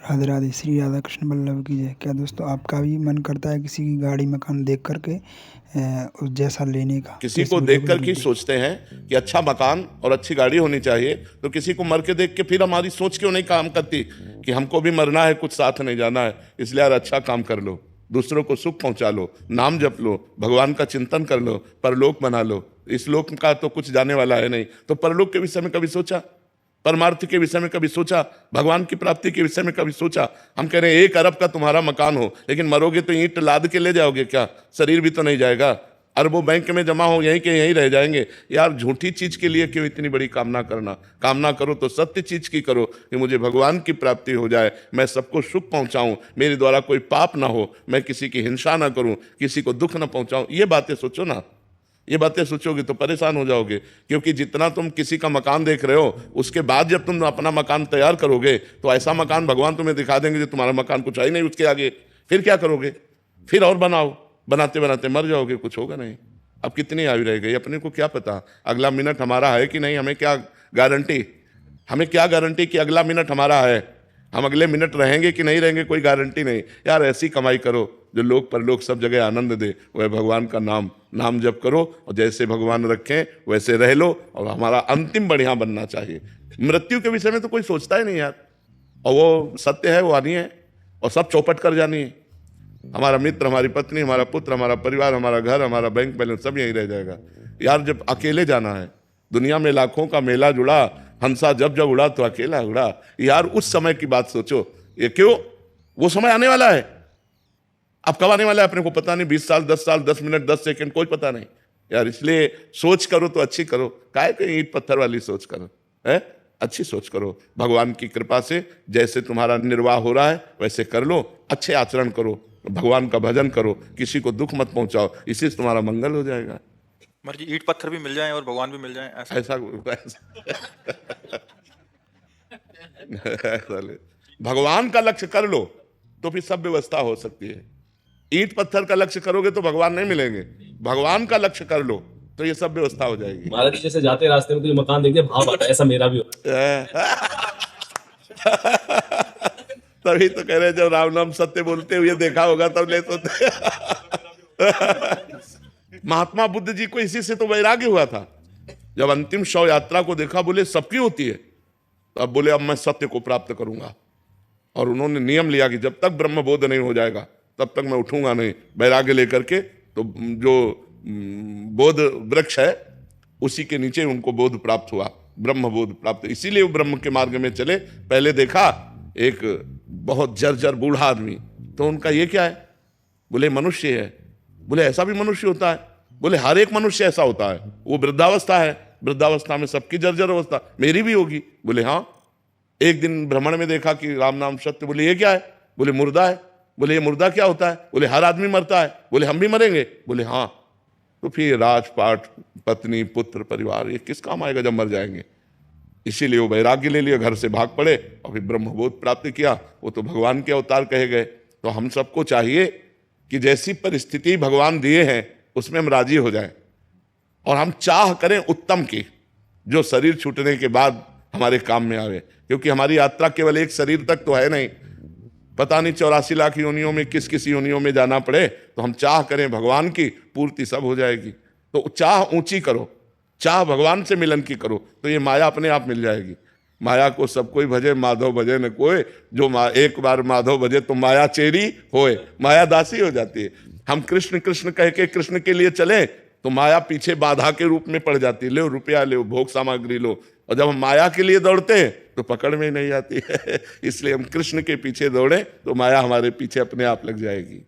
राधे राधे, श्री राधा कृष्ण बल्लभ की जय। क्या दोस्तों आपका भी मन करता है किसी की गाड़ी मकान देख करके उस जैसा लेने का? तो किसी इस को वीडियो देख को कर जरूर के देखिए। सोचते हैं कि अच्छा मकान और अच्छी गाड़ी होनी चाहिए, तो किसी को मर के देख के फिर हमारी सोच क्यों नहीं काम करती कि हमको भी मरना है, कुछ साथ नहीं जाना है। इसलिए यार अच्छा काम कर लो, दूसरों को सुख पहुंचा लो, नाम जप लो, भगवान का चिंतन कर लो, परलोक बना लो। इस लोक का तो कुछ जाने वाला है नहीं, तो परलोक के विषय में कभी सोचा? परमार्थ के विषय में कभी सोचा? भगवान की प्राप्ति के विषय में कभी सोचा? हम कह रहे हैं 1 अरब का तुम्हारा मकान हो, लेकिन मरोगे तो ईंट लाद के ले जाओगे क्या? शरीर भी तो नहीं जाएगा। अरबों बैंक में जमा हो, यहीं के यहीं रह जाएंगे। यार झूठी चीज के लिए क्यों इतनी बड़ी कामना करना? कामना करो तो सत्य चीज की करो कि मुझे भगवान की प्राप्ति हो जाए, मैं सबको सुख पहुंचाऊं, मेरे द्वारा कोई पाप ना हो, मैं किसी की हिंसा ना करूं, किसी को दुख ना पहुंचाऊं। ये बातें सोचो ना। ये बातें सोचोगे तो परेशान हो जाओगे, क्योंकि जितना तुम किसी का मकान देख रहे हो, उसके बाद जब तुम अपना मकान तैयार करोगे तो ऐसा मकान भगवान तुम्हें दिखा देंगे जो तुम्हारा मकान कुछ है ही नहीं उसके आगे। फिर क्या करोगे? फिर और बनाओ, बनाते बनाते मर जाओगे, कुछ होगा नहीं। अब कितनी आयु रह गई, अपने को क्या पता अगला मिनट हमारा है कि नहीं? हमें क्या गारंटी? हमें क्या गारंटी कि अगला मिनट हमारा है? हम अगले मिनट रहेंगे कि नहीं रहेंगे, कोई गारंटी नहीं। यार ऐसी कमाई करो जो लोक परलोक सब जगह आनंद दे, वह भगवान का नाम जप करो, और जैसे भगवान रखें वैसे रह लो, और हमारा अंतिम बढ़िया बनना चाहिए। मृत्यु के विषय में तो कोई सोचता ही नहीं यार, और वो सत्य है, वो आनी है, और सब चौपट कर जानी है। हमारा मित्र, हमारी पत्नी, हमारा पुत्र, हमारा परिवार, हमारा घर, हमारा बैंक बैलेंस सब यहीं रह जाएगा। यार जब अकेले जाना है, दुनिया में लाखों का मेला जुड़ा, हंसा जब जब उड़ा तो अकेला उड़ा। यार उस समय की बात सोचो। ये क्यों? वो समय आने वाला है। अब कब आने वाला है अपने को पता नहीं। 20 साल, 10 साल, 10 मिनट, 10 सेकंड, कोई पता नहीं यार। इसलिए सोच करो तो अच्छी करो, काहे के ईंट पत्थर वाली सोच करो, है? अच्छी सोच करो। भगवान की कृपा से जैसे तुम्हारा निर्वाह हो रहा है वैसे कर लो, अच्छे आचरण करो, भगवान का भजन करो, किसी को दुख मत पहुंचाओ, इसी से तुम्हारा मंगल हो जाएगा। मर्जी ईंट पत्थर भी मिल जाएं और भगवान भी मिल जाएं, ऐसा ऐसा भगवान का लक्ष्य कर लो तो फिर सब व्यवस्था हो सकती है। ईंट पत्थर का लक्ष्य करोगे तो भगवान नहीं मिलेंगे। भगवान का लक्ष्य कर लो तो ये सब व्यवस्था हो जाएगी। महाराज जी जैसे जाते रास्ते में कोई मकान देख के भाव आता है, ऐसा मेरा भी होता तभी तो कह रहे जब राम नाम सत्य बोलते हुए देखा होगा तब ले सोते। महात्मा बुद्ध जी को इसी से तो वैराग्य हुआ था। जब अंतिम शव यात्रा को देखा, बोले सबकी होती है, तो अब बोले अब मैं सत्य को प्राप्त करूंगा। और उन्होंने नियम लिया कि जब तक ब्रह्म बोध नहीं हो जाएगा तब तक मैं उठूंगा नहीं, वैराग्य लेकर के। तो जो बोध वृक्ष है उसी के नीचे उनको बोध प्राप्त हुआ, ब्रह्म बोध प्राप्त। इसीलिए वो ब्रह्म के मार्ग में चले। पहले देखा एक बहुत जर्जर बूढ़ा आदमी, तो उनका ये क्या है? बोले मनुष्य है। बोले ऐसा भी मनुष्य होता है? बोले हर एक मनुष्य ऐसा होता है, वो वृद्धावस्था है, वृद्धावस्था में सबकी जर्जर अवस्था, मेरी भी होगी। बोले हाँ। एक दिन भ्रमण में देखा कि राम नाम सत्य। बोले ये क्या है? बोले मुर्दा है। बोले ये मुर्दा क्या होता है? बोले हर आदमी मरता है। बोले हम भी मरेंगे? बोले हाँ। तो फिर राजपाट, पत्नी, पुत्र, परिवार, ये किस काम आएगा जब मर जाएंगे? इसीलिए वो वैराग्य ले लिया, घर से भाग पड़े और फिर ब्रह्मबोध प्राप्त किया। वो तो भगवान के अवतार कहे गए। तो हम सबको चाहिए कि जैसी परिस्थिति भगवान दिए हैं उसमें हम राजी हो जाएं, और हम चाह करें उत्तम की, जो शरीर छूटने के बाद हमारे काम में आवे। क्योंकि हमारी यात्रा केवल एक शरीर तक तो है नहीं, पता नहीं 84 लाख योनियों में किस किस योनियों में जाना पड़े। तो हम चाह करें भगवान की, पूर्ति सब हो जाएगी। तो चाह ऊंची करो, चाह भगवान से मिलन की करो, तो ये माया अपने आप मिल जाएगी। माया को सब कोई भजे, माधव भजे न कोई। जो एक बार माधव भजे तो माया चेरी होए, माया दासी हो जाती है। हम कृष्ण कृष्ण कह के कृष्ण के लिए चले तो माया पीछे बाधा के रूप में पड़ जाती है। लो रुपया, लो भोग सामग्री लो। और जब हम माया के लिए दौड़ते हैं तो पकड़ में नहीं आती है। इसलिए हम कृष्ण के पीछे दौड़े तो माया हमारे पीछे अपने आप लग जाएगी।